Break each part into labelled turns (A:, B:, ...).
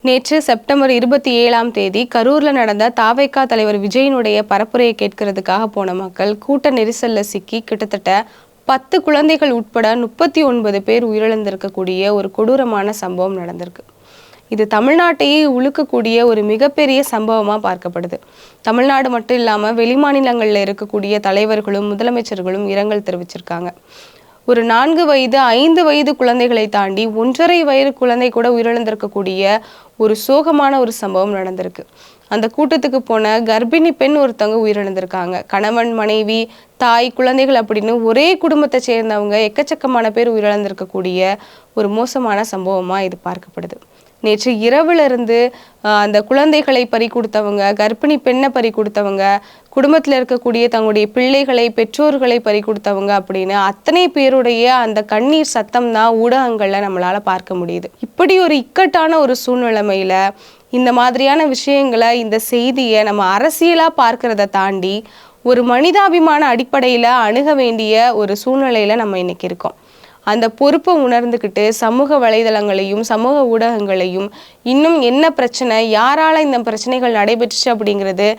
A: நேற்று செப்டம்பர் 27ஆம் தேதி கரூர்ல நடந்த தாவேகா தலைவர் விஜயினுடைய பரப்புரையை கேட்கறதுக்காக போன மக்கள் கூட்ட நெரிசல்ல சிக்கி கிட்டத்தட்ட 10 குழந்தைகள் உட்பட 39 பேர் உயிரிழந்திருக்கக்கூடிய ஒரு கொடூரமான சம்பவம் நடந்திருக்கு. இது தமிழ்நாட்டையே உலுக்கக்கூடிய ஒரு மிகப்பெரிய சம்பவமா பார்க்கப்படுது. தமிழ்நாடு மட்டும் இல்லாம வெளிமாநிலங்கள்ல இருக்கக்கூடிய தலைவர்களும் முதலமைச்சர்களும் இரங்கல் தெரிவிச்சிருக்காங்க. ஒரு 4 வயது 5 வயது குழந்தைகளை தாண்டி 1.5 வயது குழந்தை கூட உயிரிழந்திருக்கக்கூடிய ஒரு சோகமான ஒரு சம்பவம் நடந்திருக்கு. அந்த கூட்டத்துக்கு போன கர்ப்பிணி பெண் ஒருத்தவங்க உயிரிழந்திருக்காங்க. கணவன், மனைவி, தாய், குழந்தைகள் அப்படின்னு ஒரே குடும்பத்தை சேர்ந்தவங்க எக்கச்சக்கமான பேர் உயிரிழந்திருக்கக்கூடிய ஒரு மோசமான சம்பவமா இது பார்க்கப்படுது. நேற்று இரவுல இருந்து அந்த குழந்தைகளை பறி கொடுத்தவங்க, கர்ப்பிணி பெண்ணை பறி கொடுத்தவங்க, குடும்பத்தில் இருக்கக்கூடிய தங்களுடைய பிள்ளைகளை, பெற்றோர்களை பறி கொடுத்தவங்க அப்படின்னு அத்தனை பேருடைய அந்த கண்ணீர் சத்தம் தான் ஊடகங்கள்ல நம்மளால பார்க்க முடியுது. இப்படி ஒரு இக்கட்டான ஒரு சூழ்நிலைமையில இந்த மாதிரியான விஷயங்களை, இந்த செய்தியை நம்ம அரசியலா பார்க்கறத தாண்டி ஒரு மனிதாபிமான அடிப்படையில அணுக வேண்டிய ஒரு சூழ்நிலையில நம்ம இன்னைக்கு இருக்கோம். அந்த பொறுப்பை உணர்ந்துக்கிட்டு சமூக வலைதளங்களையும் சமூக ஊடகங்களையும் இன்னும் என்ன பிரச்சனை, யாரால இந்த பிரச்சனைகள் நடைபெற்றுச்சு அப்படிங்கிறது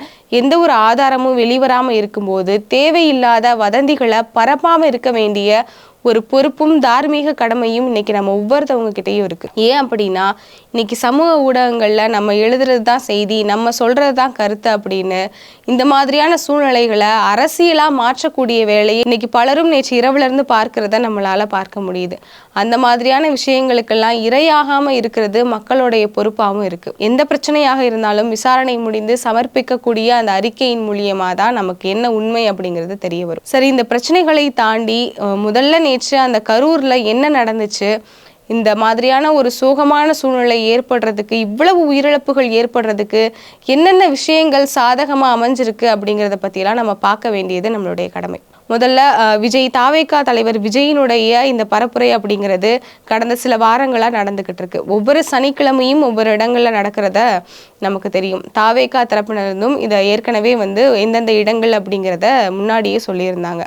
A: எந்த ஒரு ஆதாரமும் வெளிவராமல் இருக்கும்போது தேவையில்லாத வதந்திகளை பரப்பாமல் இருக்க வேண்டிய ஒரு பொறுப்பும் தார்மீக கடமையும் இன்னைக்கு நம்ம ஒவ்வொருத்தவங்க கிட்டேயும் இருக்கு. ஏன் அப்படின்னா இன்னைக்கு சமூக ஊடகங்கள்ல நம்ம எழுதுறது தான் செய்தி, நம்ம சொல்றது தான் கருத்து அப்படின்னு இந்த மாதிரியான சூழ்நிலைகளை அரசியலா மாற்றக்கூடிய வேலையை இன்னைக்கு பலரும் நேற்று இரவுல இருந்து பார்க்கிறத நம்மளால பார்க்க முடியுது. அந்த மாதிரியான விஷயங்களுக்கெல்லாம் இரையாகாம இருக்கிறது மக்களுடைய பொறுப்பாகவும் இருக்கு. எந்த பிரச்சனையாக இருந்தாலும் விசாரணை முடிந்து சமர்ப்பிக்கக்கூடிய அந்த அறிக்கையின் மூலியமா தான் நமக்கு என்ன உண்மை அப்படிங்கிறது தெரிய வரும். சரி, இந்த பிரச்சனைகளை தாண்டி முதல்ல நேற்று அந்த கரூர்ல என்ன நடந்துச்சு, இந்த மாதிரியான ஒரு சோகமான சூழ்நிலை ஏற்படுறதுக்கு, இவ்வளவு உயிரிழப்புகள் ஏற்படுறதுக்கு என்னென்ன விஷயங்கள் சாதகமா அமைஞ்சிருக்கு அப்படிங்கிறத பத்தியெல்லாம் நம்ம பார்க்க வேண்டியது நம்மளுடைய கடமை. முதல்ல தாவேகா தலைவர் விஜயினுடைய இந்த பரப்புரை அப்படிங்கிறது கடந்த சில வாரங்களாக நடந்துகிட்டு இருக்கு. ஒவ்வொரு சனிக்கிழமையும் ஒவ்வொரு இடங்கள்ல நடக்கிறத நமக்கு தெரியும். தாவேகா தரப்பினருந்தும் இதை ஏற்கனவே எந்தெந்த இடங்கள் அப்படிங்கிறத முன்னாடியே சொல்லியிருந்தாங்க.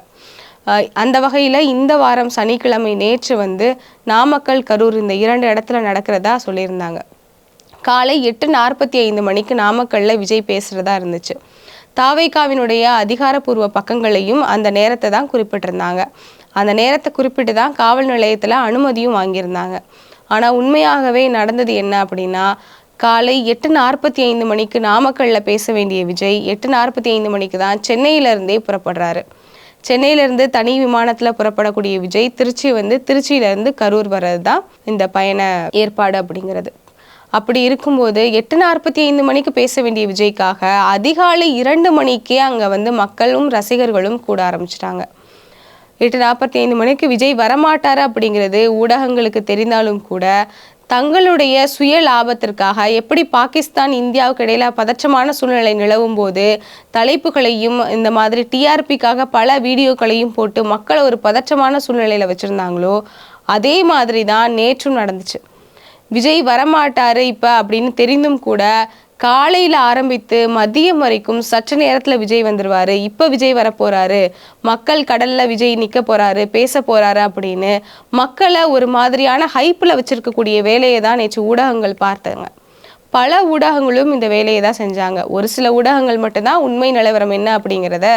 A: அந்த வகையில் இந்த வாரம் சனிக்கிழமை நேற்று நாமக்கல், கரூர் இந்த 2 இடத்துல நடக்கிறதா சொல்லியிருந்தாங்க. காலை 8:45 மணிக்கு நாமக்கல்ல விஜய் பேசுறதா இருந்துச்சு. தாவேகாவினுடைய அதிகாரப்பூர்வ பக்கங்களையும் அந்த நேரத்தை தான் குறிப்பிட்டிருந்தாங்க. அந்த நேரத்தை குறிப்பிட்டு தான் காவல் நிலையத்தில் அனுமதியும் வாங்கியிருந்தாங்க. ஆனால் உண்மையாகவே நடந்தது என்ன அப்படின்னா, காலை 8:45 மணிக்கு நாமக்கல்ல பேச வேண்டிய விஜய் 8:45 மணிக்கு தான் சென்னையிலேருந்தே புறப்படுறாரு. சென்னையிலேருந்து தனி விமானத்தில் புறப்படக்கூடிய விஜய் திருச்சியிலேருந்து கரூர் வர்றது தான் இந்த பயண ஏற்பாடு அப்படிங்கிறது. அப்படி இருக்கும்போது 8:45 மணிக்கு பேச வேண்டிய விஜய்க்காக அதிகாலை 2 மணிக்கே அங்கே மக்களும் ரசிகர்களும் கூட ஆரம்பிச்சிட்டாங்க. 8:45 மணிக்கு விஜய் வரமாட்டார் அப்படிங்கிறது ஊடகங்களுக்கு தெரிந்தாலும் கூட தங்களுடைய சுய லாபத்திற்காக, எப்படி பாகிஸ்தான் இந்தியாவுக்கு இடையில பதற்றமான சூழ்நிலை நிலவும் போது தலைப்புகளையும் இந்த மாதிரி டிஆர்பிக்காக பல வீடியோக்களையும் போட்டு மக்களை ஒரு பதற்றமான சூழ்நிலையில் வச்சுருந்தாங்களோ அதே மாதிரி தான் நேற்றும் நடந்துச்சு. விஜய் வரமாட்டாரு இப்போ அப்படின்னு தெரிந்தும் கூட காலையில் ஆரம்பித்து மதியம் வரைக்கும் சற்று நேரத்தில் விஜய் வந்துடுவார், இப்போ விஜய் வரப்போகிறாரு, மக்கள் கடலில் விஜய் நிற்க போகிறாரு, பேச போகிறாரு அப்படின்னு மக்களை ஒரு மாதிரியான ஹைப்பில் வச்சுருக்கக்கூடிய வேலையை தான் நேற்று ஊடகங்கள் பார்த்தாங்க. பல ஊடகங்களும் இந்த வேலையை தான் செஞ்சாங்க. ஒரு சில ஊடகங்கள் மட்டும்தான் உண்மை நிலவரம் என்ன அப்படிங்கிறத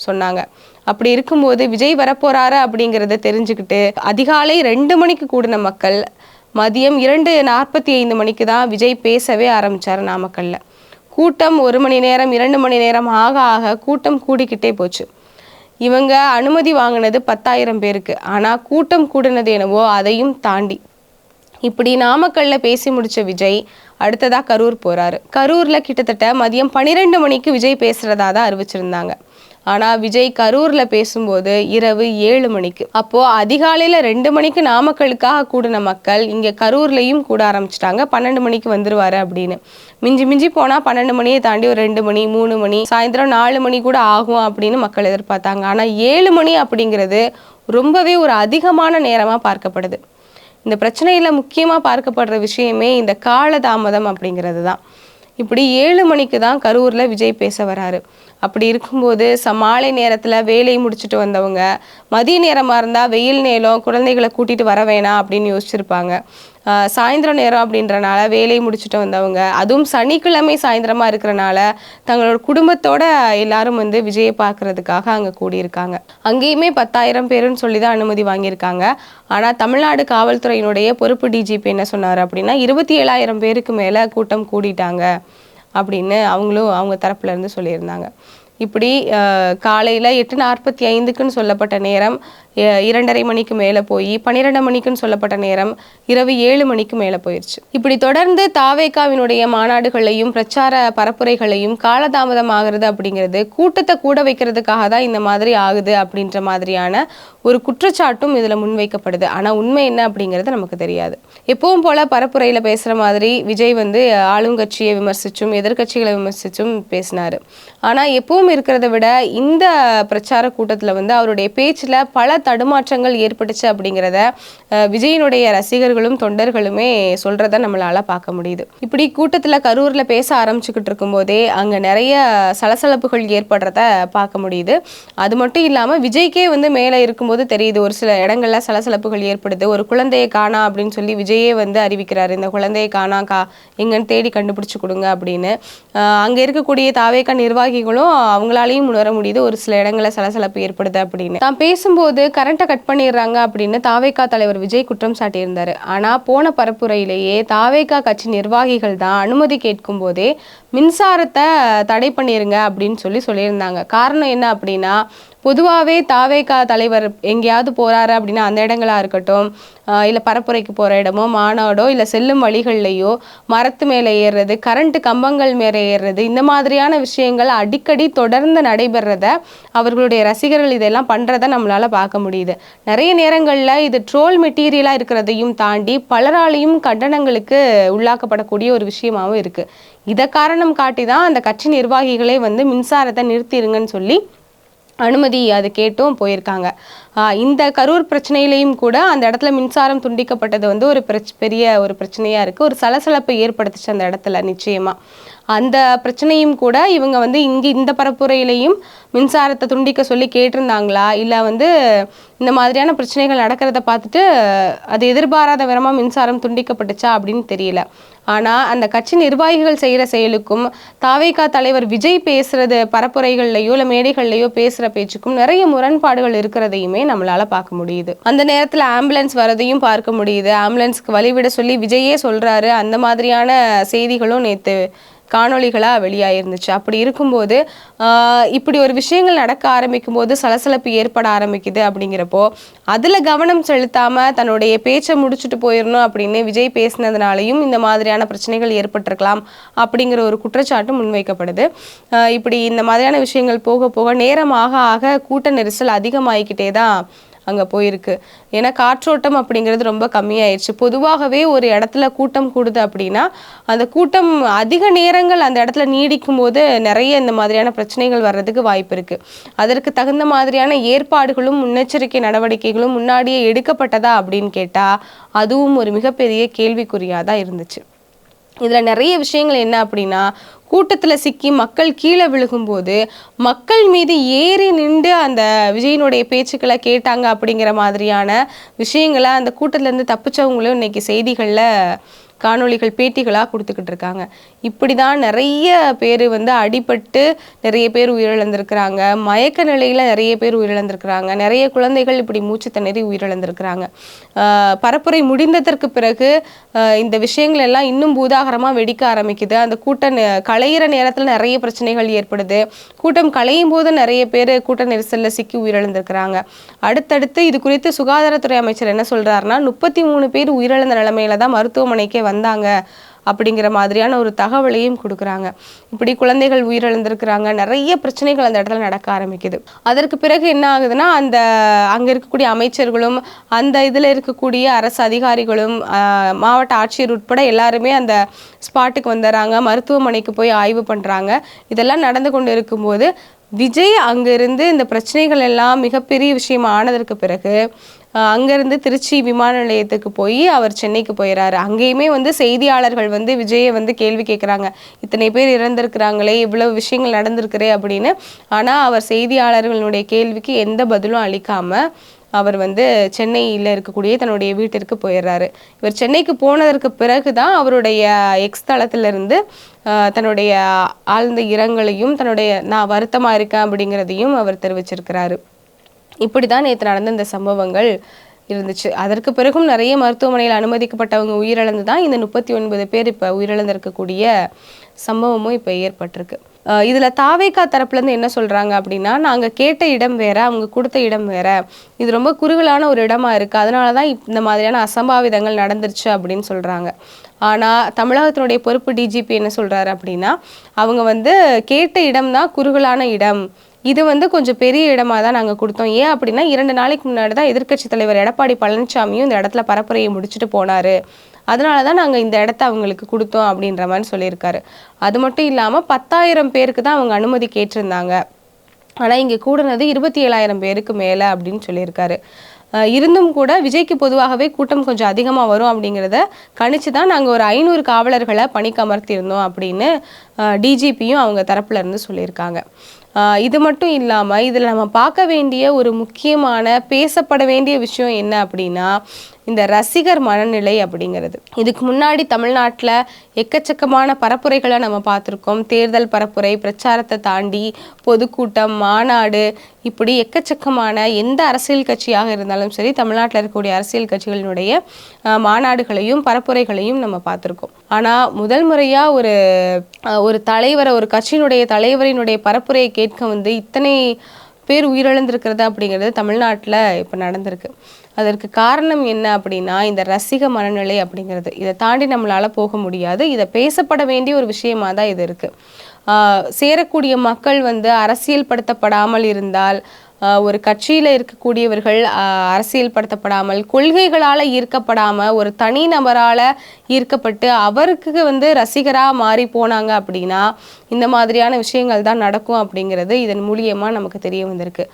A: சொன்னாங்க. அப்படி இருக்கும்போது விஜய் வரப்போகிறாரு அப்படிங்கிறத தெரிஞ்சுக்கிட்டு அதிகாலை 2 மணிக்கு கூடின மக்கள் மதியம் 2:45 மணிக்கு தான் விஜய் பேசவே ஆரம்பித்தார் நாமக்கல்ல. கூட்டம் 1 மணி நேரம் 2 மணி நேரம் ஆக ஆக கூட்டம் கூடிக்கிட்டே போச்சு. இவங்க அனுமதி வாங்கினது 10,000 பேருக்கு, ஆனால் கூட்டம் கூடினது என்னவோ அதையும் தாண்டி. இப்படி நாமக்கல்ல பேசி முடிச்ச விஜய் அடுத்ததா கரூர் போறாரு. கரூர்ல கிட்டத்தட்ட மதியம் 12 மணிக்கு விஜய் பேசுறதா தான் அறிவிச்சிருந்தாங்க. ஆனால் விஜய் கரூரில் பேசும்போது இரவு 7 மணிக்கு. அப்போது அதிகாலையில் 2 மணிக்கு நாமக்கலுக்காக கூடின மக்கள் இங்கே கரூர்லையும் கூட ஆரம்பிச்சிட்டாங்க. 12 மணிக்கு வந்துருவாரு அப்படின்னு. மிஞ்சி போனால் 12 மணியை தாண்டி ஒரு 2 மணி 3 மணி சாயந்தரம் 4 மணி கூட ஆகும் அப்படின்னு மக்கள் எதிர்பார்த்தாங்க. ஆனால் 7 மணி அப்படிங்கிறது ரொம்பவே ஒரு அதிகமான நேரமாக பார்க்கப்படுது. இந்த பிரச்சனையில் முக்கியமாக பார்க்கப்படுற விஷயமே இந்த காலதாமதம் அப்படிங்கிறது தான். இப்படி 7 மணிக்கு தான் கரூரில் விஜய் பேச வராரு. அப்படி இருக்கும்போது மாலை நேரத்தில் வேலையை முடிச்சுட்டு வந்தவங்க மதிய நேரமாக இருந்தால் வெயில் நேரம் குழந்தைகளை கூட்டிகிட்டு வர வேணாம் அப்படின்னு யோசிச்சிருப்பாங்க. சாயந்தரம் நேரம் அப்படின்றனால வேலையை முடிச்சுட்டு வந்தவங்க, அதுவும் சனிக்கிழமை சாயந்தரமா இருக்கிறனால தங்களோட குடும்பத்தோட எல்லாரும் வந்து விஜயை பார்க்கறதுக்காக அங்க கூடியிருக்காங்க. அங்கேயுமே 10,000 பேருன்னு சொல்லி தான் அனுமதி வாங்கியிருக்காங்க. ஆனா தமிழ்நாடு காவல்துறையினுடைய பொறுப்பு டிஜிபி என்ன சொன்னாரு அப்படின்னா 27,000 பேருக்கு மேல கூட்டம் கூடிட்டாங்க அப்படின்னு அவங்க தரப்புல இருந்து சொல்லியிருந்தாங்க. இப்படி காலையில் 8:45க்குன்னு சொல்லப்பட்ட நேரம் 2:30 மணிக்கு மேலே போய் 12 மணிக்குன்னு சொல்லப்பட்ட நேரம் இரவு 7 மணிக்கு மேலே போயிடுச்சு. இப்படி தொடர்ந்து தாவேகாவினுடைய மாநாடுகளையும் பிரச்சார பரப்புரைகளையும் காலதாமதம் ஆகிறது அப்படிங்கிறது கூட்டத்தை கூட வைக்கிறதுக்காக தான் இந்த மாதிரி ஆகுது அப்படின்ற மாதிரியான ஒரு குற்றச்சாட்டும் இதில் முன்வைக்கப்படுது. ஆனால் உண்மை என்ன அப்படிங்கிறது நமக்கு தெரியாது. எப்பவும் போல பரப்புரையில் பேசுகிற மாதிரி விஜய் வந்து ஆளுங்கட்சியை விமர்சிச்சும் எதிர்கட்சிகளை விமர்சிச்சும் பேசினார். ஆனால் எப்பவும் இருக்கிறத விட இந்த பிரச்சார கூட்டத்தில் வந்து அவருடைய பேச்சில் பல தடுமாற்றங்கள் ஏற்பட்டுச்சு அப்படிங்கிறத விஜயினுடைய ரசிகர்களும் தொண்டர்களுமே சொல்றத நம்மளால பார்க்க முடியுது. இப்படி கூட்டத்தில் கரூரில் பேச ஆரம்பிச்சுக்கிட்டு இருக்கும் போதே அங்கே நிறைய சலசலப்புகள் ஏற்படுறத பார்க்க முடியுது. அது மட்டும் இல்லாமல் விஜய்க்கே வந்து மேலே இருக்கும்போது தெரியுது ஒரு சில இடங்கள்ல சலசலப்புகள் ஏற்படுது. ஒரு குழந்தையை காணா அப்படின்னு சொல்லி விஜயே வந்து அறிவிக்கிறாரு, இந்த குழந்தையை காணா எங்கன்னு தேடி கண்டுபிடிச்சு கொடுங்க அப்படின்னு. அங்கே இருக்கக்கூடிய தாவேகா நிர்வாகிகளும் அவங்களாலையும் உணர முடியுது ஒரு சில இடங்களில் சலசலப்பு ஏற்படுது அப்படின்னு. தான் பேசும்போது கரண்ட்டை கட் பண்ணிடுறாங்க அப்படின்னு தாவேகா தலைவர் விஜய் குற்றம் சாட்டியிருந்தார். ஆனால் போன பரப்புரையிலேயே தாவேகா கட்சி நிர்வாகிகள் தான் அனுமதி கேட்கும் போதே மின்சாரத்தை தடை பண்ணிருங்க அப்படின்னு சொல்லியிருந்தாங்க. காரணம் என்ன அப்படின்னா பொதுவாகவே தாவேகா தலைவர் எங்கேயாவது போகிறாரு அப்படின்னா அந்த இடங்களா இருக்கட்டும், இல்லை பரப்புரைக்கு போகிற இடமோ மாநாடோ இல்லை செல்லும் வழிகள்லையோ மரத்து மேலே ஏறுறது, கரண்ட் கம்பங்கள் மேலே ஏறுறது, இந்த மாதிரியான விஷயங்கள் அடிக்கடி தொடர்ந்து நடைபெறத அவர்களுடைய ரசிகர்கள் இதெல்லாம் பண்ணுறதை நம்மளால் பார்க்க முடியுது. நிறைய நேரங்களில் இது ட்ரோல் மெட்டீரியலாக இருக்கிறதையும் தாண்டி பலராலையும் கண்டனங்களுக்கு உள்ளாக்கப்படக்கூடிய ஒரு விஷயமாகவும் இருக்குது. இதை காரணம் காட்டி தான் அந்த கட்சி நிர்வாகிகளே வந்து மின்சாரத்தை நிறுத்திடுங்கன்னு சொல்லி அனுமதி அது கேட்டும் போயிருக்காங்க. இந்த கரூர் பிரச்சனையிலையும் கூட அந்த இடத்துல மின்சாரம் துண்டிக்கப்பட்டது வந்து ஒரு பெரிய ஒரு பிரச்சனையாக இருக்குது. ஒரு சலசலப்பை ஏற்படுத்துச்சு அந்த இடத்துல. நிச்சயமாக அந்த பிரச்சனையும் கூட இவங்க வந்து இந்த பரப்புரையிலையும் மின்சாரத்தை துண்டிக்க சொல்லி கேட்டிருந்தாங்களா, இல்லை வந்து இந்த மாதிரியான பிரச்சனைகள் நடக்கிறத பார்த்துட்டு அது எதிர்பாராத விதமாக மின்சாரம் துண்டிக்கப்பட்டுச்சா அப்படின்னு தெரியல. ஆனால் அந்த கட்சி நிர்வாகிகள் செய்கிற செயலுக்கும் தாவேகா தலைவர் விஜய் பேசுறது பரப்புரைகள்லையோ இல்லை மேடைகள்லையோ பேசுகிற பேச்சுக்கும் நிறைய முரண்பாடுகள் இருக்கிறதையுமே நம்மளால் பார்க்க முடியுது. அந்த நேரத்தில் ஆம்புலன்ஸ் வரதையும் பார்க்க முடியுது. ஆம்புலன்ஸ்க்கு வழிவிட சொல்லி விஜயே சொல்கிறாரு. அந்த மாதிரியான செய்திகளும் நேற்று காணொளிகளாக வெளியாயிருந்துச்சு. அப்படி இருக்கும்போது இப்படி ஒரு விஷயங்கள் நடக்க ஆரம்பிக்கும் போது சலசலப்பு ஏற்பட ஆரம்பிக்குது. அப்படிங்கிறப்போ அதில் கவனம் செலுத்தாமல் தன்னுடைய பேச்சை முடிச்சுட்டு போயிடணும் அப்படின்னு விஜய் பேசினதுனாலையும் இந்த மாதிரியான பிரச்சனைகள் ஏற்பட்டிருக்கலாம் அப்படிங்கிற ஒரு குற்றச்சாட்டு முன்வைக்கப்படுது. இப்படி இந்த மாதிரியான விஷயங்கள் போக போக நேரம் ஆக ஆக கூட்ட நெரிசல் அதிகமாகிக்கிட்டே தான் அங்கே போயிருக்கு. ஏன்னா காற்றோட்டம் அப்படிங்கிறது ரொம்ப கம்மியாயிடுச்சு. பொதுவாகவே ஒரு இடத்துல கூட்டம் கூடுது அப்படின்னா அந்த கூட்டம் அதிக நேரங்கள் அந்த இடத்துல நீடிக்கும் போது நிறைய இந்த மாதிரியான பிரச்சனைகள் வர்றதுக்கு வாய்ப்பு இருக்குது. அதற்கு தகுந்த மாதிரியான ஏற்பாடுகளும் முன்னெச்சரிக்கை நடவடிக்கைகளும் முன்னாடியே எடுக்கப்பட்டதா அப்படின்னு கேட்டால் அதுவும் ஒரு மிகப்பெரிய கேள்விக்குறியாக தான் இருந்துச்சு. இதில் நிறைய விஷயங்கள் என்ன அப்படின்னா கூட்டத்தில் சிக்கி மக்கள் கீழே விழுகும்போது மக்கள் மீது ஏறி நின்று அந்த விஜயினுடைய பேச்சுக்களை கேட்டாங்க அப்படிங்கிற மாதிரியான விஷயங்களை அந்த கூட்டத்திலேருந்து தப்பிச்சவங்களும் இன்னைக்கு செய்திகளில் காணொளிகள் பேட்டிகளாக கொடுத்துக்கிட்டு இருக்காங்க. இப்படி தான் நிறைய பேர் வந்து அடிபட்டு நிறைய பேர் உயிரிழந்திருக்கிறாங்க. மயக்க நிலையில் நிறைய பேர் உயிரிழந்திருக்கிறாங்க. நிறைய குழந்தைகள் இப்படி மூச்சு திணறி உயிரிழந்திருக்கிறாங்க. பரப்புரை முடிந்ததற்கு பிறகு இந்த விஷயங்கள் எல்லாம் இன்னும் பூதாகரமாக வெடிக்க ஆரம்பிக்குது. அந்த கூட்டம் களையிற நேரத்தில் நிறைய பிரச்சனைகள் ஏற்படுது. கூட்டம் களையும் போது நிறைய பேர் கூட்ட நெரிசலில் சிக்கி உயிரிழந்திருக்கிறாங்க. அடுத்தடுத்து இது குறித்து சுகாதாரத்துறை அமைச்சர் என்ன சொல்கிறாருன்னா 33 பேர் உயிரிழந்த நிலைமையில தான் மருத்துவமனைக்கே வந்தாங்க அப்படிங்கிற மாதிரியான ஒரு தகவலையும் கொடுக்குறாங்க. இப்படி குழந்தைகள் உயிரிழந்திருக்கிறாங்க. நிறைய பிரச்சனைகள் அந்த இடத்துல நடக்க ஆரம்பிக்குது. அதற்கு பிறகு என்ன ஆகுதுன்னா அங்கே இருக்கக்கூடிய அமைச்சர்களும் அந்த இதில் இருக்கக்கூடிய அரசு அதிகாரிகளும் மாவட்ட ஆட்சியர் உட்பட எல்லாருமே அந்த ஸ்பாட்டுக்கு வந்துடுறாங்க. மருத்துவமனைக்கு போய் ஆய்வு பண்ணுறாங்க. இதெல்லாம் நடந்து கொண்டு இருக்கும்போது விஜய் அங்கிருந்து இந்த பிரச்சனைகள் எல்லாம் மிகப்பெரிய விஷயம் ஆனதற்கு பிறகு அங்கேருந்து திருச்சி விமான நிலையத்துக்கு போய் அவர் சென்னைக்கு போயிடறாரு. அங்கேயுமே வந்து செய்தியாளர்கள் வந்து விஜயை வந்து கேள்வி கேட்குறாங்க, இத்தனை பேர் இறந்திருக்கிறாங்களே, இவ்வளவு விஷயங்கள் நடந்திருக்கிறே அப்படின்னு. ஆனால் அவர் செய்தியாளர்களுடைய கேள்விக்கு எந்த பதிலும் அளிக்காமல் அவர் வந்து சென்னையில் இருக்கக்கூடிய தன்னுடைய வீட்டிற்கு போயிடுறாரு. இவர் சென்னைக்கு போனதற்கு பிறகு தான் அவருடைய எக்ஸ் தளத்திலிருந்து தன்னுடைய ஆழ்ந்த இரங்கலையும் தன்னுடைய நான் வருத்தமாக இருக்கேன் அப்படிங்கிறதையும் அவர் தெரிவிச்சிருக்கிறாரு. இப்படி தான் நேற்று நடந்த இந்த சம்பவங்கள் இருந்துச்சு. அதற்கு பிறகும் நிறைய மருத்துவமனையில் அனுமதிக்கப்பட்டவங்க உயிரிழந்து தான் இந்த 39 பேர் இப்போ உயிரிழந்திருக்கக்கூடிய சம்பவமும் இப்போ ஏற்பட்டிருக்கு. இதில் தாவேகா தரப்புலேருந்து என்ன சொல்கிறாங்க அப்படின்னா, நாங்கள் கேட்ட இடம் வேற, அவங்க கொடுத்த இடம் வேற, இது ரொம்ப குறுகலான ஒரு இடமா இருக்குது, அதனால தான் இந்த மாதிரியான அசம்பாவிதங்கள் நடந்துருச்சு அப்படின்னு சொல்கிறாங்க. ஆனால் தமிழகத்தினுடைய பொறுப்பு டிஜிபி என்ன சொல்கிறாரு அப்படின்னா, அவங்க வந்து கேட்ட இடம் தான் குறுகலான இடம், இது வந்து கொஞ்சம் பெரிய இடமா தான் நாங்கள் கொடுத்தோம். ஏன் அப்படின்னா 2 நாளைக்கு முன்னாடி தான் எதிர்க்கட்சி தலைவர் எடப்பாடி பழனிசாமியும் இந்த இடத்துல பரப்புரையை முடிச்சுட்டு போனார், அதனால தான் நாங்கள் இந்த இடத்த அவங்களுக்கு கொடுத்தோம் அப்படின்ற மாதிரி சொல்லியிருக்காரு. அது மட்டும் இல்லாமல் 10,000 பேருக்கு தான் அவங்க அனுமதி கேட்டிருந்தாங்க, ஆனால் இங்கே கூடுனது 27,000 பேருக்கு மேலே அப்படின்னு சொல்லியிருக்காரு. இருந்தும் கூட விஜய்க்கு பொதுவாகவே கூட்டம் கொஞ்சம் அதிகமாக வரும் அப்படிங்கிறத கணிச்சு தான் நாங்கள் ஒரு 500 காவலர்களை பணிக்கு அமர்த்தியிருந்தோம் அப்படின்னு டிஜிபியும் அவங்க தரப்புல இருந்து சொல்லியிருக்காங்க. இது மட்டும் இல்லாமல் இதில் நம்ம பார்க்க வேண்டிய ஒரு முக்கியமான பேசப்பட வேண்டிய விஷயம் என்ன அப்படின்னா, இந்த ரசிகர் மனநிலை அப்படிங்கிறது. இதுக்கு முன்னாடி தமிழ்நாட்டில் எக்கச்சக்கமான பரப்புரைகளை நம்ம பார்த்துருக்கோம். தேர்தல் பரப்புரை, பிரச்சாரத்தை தாண்டி பொதுக்கூட்டம், மாநாடு, இப்படி எக்கச்சக்கமான எந்த அரசியல் கட்சியாக இருந்தாலும் சரி, தமிழ்நாட்டில் இருக்கக்கூடிய அரசியல் கட்சிகளினுடைய மாநாடுகளையும் பரப்புரைகளையும் நம்ம பார்த்துருக்கோம். ஆனால் முதல் முறையாக ஒரு தலைவரை, ஒரு கட்சியினுடைய தலைவரினுடைய பரப்புரையை கேட்க வந்து இத்தனை பேர் உயிரிழந்திருக்கிறது அப்படிங்கிறது தமிழ்நாட்டில் இப்போ நடந்திருக்கு. அதற்கு காரணம் என்ன அப்படின்னா, இந்த ரசிக மனநிலை அப்படிங்கிறது. இதை தாண்டி நம்மளால் போக முடியாது. இதை பேசப்பட வேண்டிய ஒரு விஷயமா தான் இது இருக்குது. சேரக்கூடிய மக்கள் வந்து அரசியல் படுத்தப்படாமல் இருந்தால், ஒரு கட்சியில் இருக்கக்கூடியவர்கள் அரசியல் படுத்தப்படாமல், கொள்கைகளால் ஈர்க்கப்படாமல், ஒரு தனி நபரால் ஈர்க்கப்பட்டு அவருக்கு வந்து ரசிகராக மாறி போனாங்க அப்படின்னா இந்த மாதிரியான விஷயங்கள் தான் நடக்கும் அப்படிங்கிறது இதன் மூலியமாக நமக்கு தெரிய வந்திருக்கு.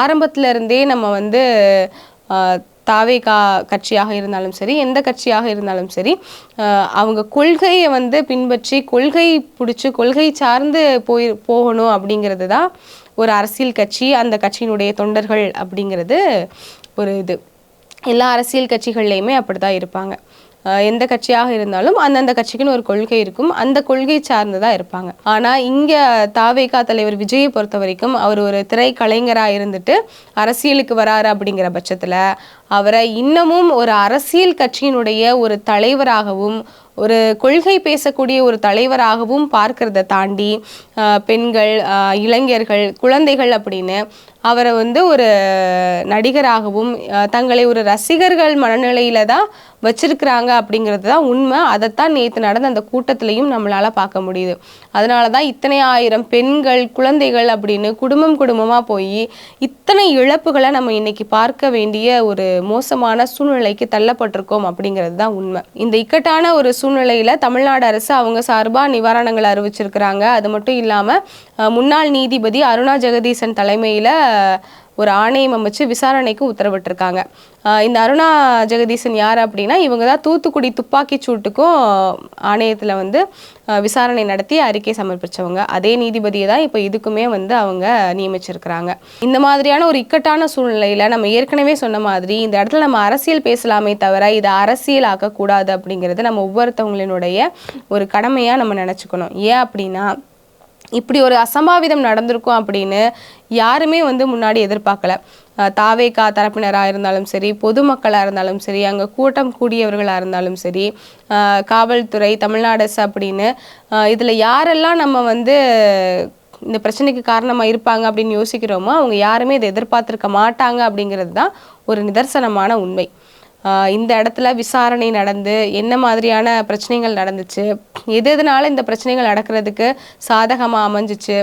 A: ஆரம்பத்துல இருந்தே நம்ம வந்து தாவேகா கட்சியாக இருந்தாலும் சரி, எந்த கட்சியாக இருந்தாலும் சரி, அவங்க கொள்கையை வந்து பின்பற்றி கொள்கை பிடிச்சி கொள்கை சார்ந்து போகணும் அப்படிங்கிறது தான் ஒரு அரசியல் கட்சி, அந்த கட்சியினுடைய தொண்டர்கள் அப்படிங்கிறது ஒரு இது. எல்லா அரசியல் கட்சிகள்லையுமே அப்படி தான் இருப்பாங்க. எந்த கட்சியாக இருந்தாலும் அந்தந்த கட்சிக்குன்னு ஒரு கொள்கை இருக்கும், அந்த கொள்கை சார்ந்துதான் இருப்பாங்க. ஆனா இங்க தாவேகா தலைவர் விஜயை பொறுத்த வரைக்கும் அவர் ஒரு திரைக்கலைஞராக இருந்துட்டு அரசியலுக்கு வராரு அப்படிங்கிற பட்சத்துல அவரை இன்னமும் ஒரு அரசியல் கட்சியினுடைய ஒரு தலைவராகவும் ஒரு கொள்கை பேசக்கூடிய ஒரு தலைவராகவும் பார்க்கறத தாண்டி பெண்கள், இளைஞர்கள், குழந்தைகள் அப்படின்னு அவரை வந்து ஒரு நடிகராகவும் தங்களை ஒரு ரசிகர்கள் மனநிலையில தான் வச்சிருக்கிறாங்க அப்படிங்கிறது தான் உண்மை. அதைத்தான் நேற்று நடந்த அந்த கூட்டத்திலையும் நம்மளால பார்க்க முடியுது. அதனால தான் இத்தனை ஆயிரம் பெண்கள், குழந்தைகள் அப்படின்னு குடும்பமாக போய் இத்தனை இழப்புகளை நம்ம இன்னைக்கு பார்க்க வேண்டிய ஒரு மோசமான சூழ்நிலைக்கு தள்ளப்பட்டிருக்கோம் அப்படிங்கிறது தான் உண்மை. இந்த இக்கட்டான ஒரு சூழ்நிலையில தமிழ்நாடு அரசு அவங்க சார்பா நிவாரணங்கள் அறிவிச்சிருக்கிறாங்க. அது மட்டும் இல்லாம முன்னாள் நீதிபதி அருணா ஜெகதீசன் தலைமையில ஒரு ஆணையம் அமைச்சு விசாரணைக்கு உத்தரவிட்டிருக்காங்க. இந்த அருணா ஜெகதீசன் யார் அப்படின்னா, இவங்க தான் தூத்துக்குடி துப்பாக்கி சூட்டுக்கும் ஆணையத்தில் வந்து விசாரணை நடத்தி அறிக்கை சமர்ப்பித்தவங்க. அதே நீதிபதியை தான் இப்போ இதுக்குமே வந்து அவங்க நியமிச்சிருக்கிறாங்க. இந்த மாதிரியான ஒரு இக்கட்டான சூழ்நிலையில் நம்ம ஏற்கனவே சொன்ன மாதிரி இந்த இடத்துல நம்ம அரசியல் பேசலாமே தவிர இதை அரசியல் ஆக்கக்கூடாது அப்படிங்கிறது நம்ம ஒவ்வொருத்தவங்களினுடைய ஒரு கடமையாக நம்ம நினச்சிக்கணும். ஏன் அப்படின்னா, இப்படி ஒரு அசம்பாவிதம் நடந்திருக்கும் அப்படின்னு யாருமே வந்து முன்னாடி எதிர்பார்க்கல. தாவேகா தரப்பினராக இருந்தாலும் சரி, பொதுமக்களாக இருந்தாலும் சரி, அங்கே கூட்டம் கூடியவர்களாக இருந்தாலும் சரி, காவல்துறை, தமிழ்நாடு அரசு அப்படின்னு இதில் யாரெல்லாம் நம்ம வந்து இந்த பிரச்சனைக்கு காரணமாக இருப்பாங்க அப்படின்னு யோசிக்கிறோமோ அவங்க யாருமே இதை எதிர்பார்த்துருக்க மாட்டாங்க அப்படிங்கிறது தான் ஒரு நிதர்சனமான உண்மை. இந்த இடத்துல விசாரணை நடந்து என்ன மாதிரியான பிரச்சனைகள் நடந்துச்சு, எதனால இந்த பிரச்சனைகள் நடக்கிறதுக்கு சாதகமாக அமைஞ்சிச்சு,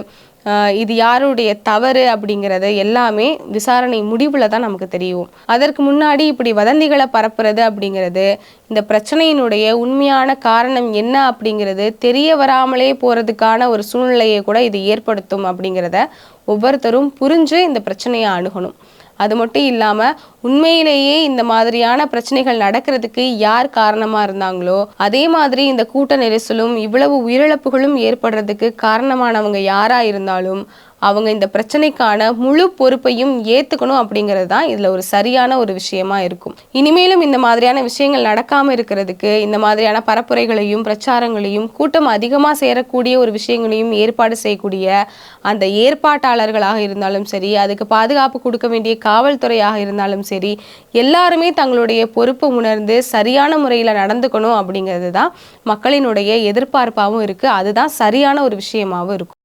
A: இது யாருடைய தவறு அப்படிங்கிறது எல்லாமே விசாரணை முடிவில் தான் நமக்கு தெரியும். அதற்கு முன்னாடி இப்படி வதந்திகளை பரப்புறது அப்படிங்கிறது இந்த பிரச்சனையினுடைய உண்மையான காரணம் என்ன அப்படிங்கிறது தெரிய வராமலே போகிறதுக்கான ஒரு சூழ்நிலையை கூட இது ஏற்படுத்தும் அப்படிங்கிறத ஒவ்வொருத்தரும் புரிஞ்சு இந்த பிரச்சனையை அணுகணும். அது மட்டும் இல்லாமல் உண்மையிலேயே இந்த மாதிரியான பிரச்சனைகள் நடக்கிறதுக்கு யார் காரணமாக இருந்தாங்களோ அதே மாதிரி இந்த கூட்ட நெரிசலும் இவ்வளவு உயிரிழப்புகளும் ஏற்படுறதுக்கு காரணமானவங்க யாராக இருந்தாலும் அவங்க இந்த பிரச்சனைக்கான முழு பொறுப்பையும் ஏத்துக்கணும் அப்படிங்கிறது தான் இதுல ஒரு சரியான ஒரு விஷயமா இருக்கும். இனிமேலும் இந்த மாதிரியான விஷயங்கள் நடக்காம இருக்கிறதுக்கு இந்த மாதிரியான பரப்புரைகளையும் பிரச்சாரங்களையும் கூட்டம் அதிகமா சேரக்கூடிய ஒரு விஷயங்களையும் ஏற்பாடு செய்யக்கூடிய அந்த ஏற்பாட்டாளர்களாக இருந்தாலும் சரி, அதுக்கு பாதுகாப்பு கொடுக்க வேண்டிய காவல்துறையாக இருந்தாலும் சரி, எல்லாருமே தங்களுடைய பொறுப்பை உணர்ந்து சரியான முறையில நடந்துக்கணும் அப்படிங்கிறது தான் மக்களினுடைய எதிர்பார்ப்பாகவும் இருக்கு. அதுதான் சரியான ஒரு விஷயமாவும் இருக்கும்.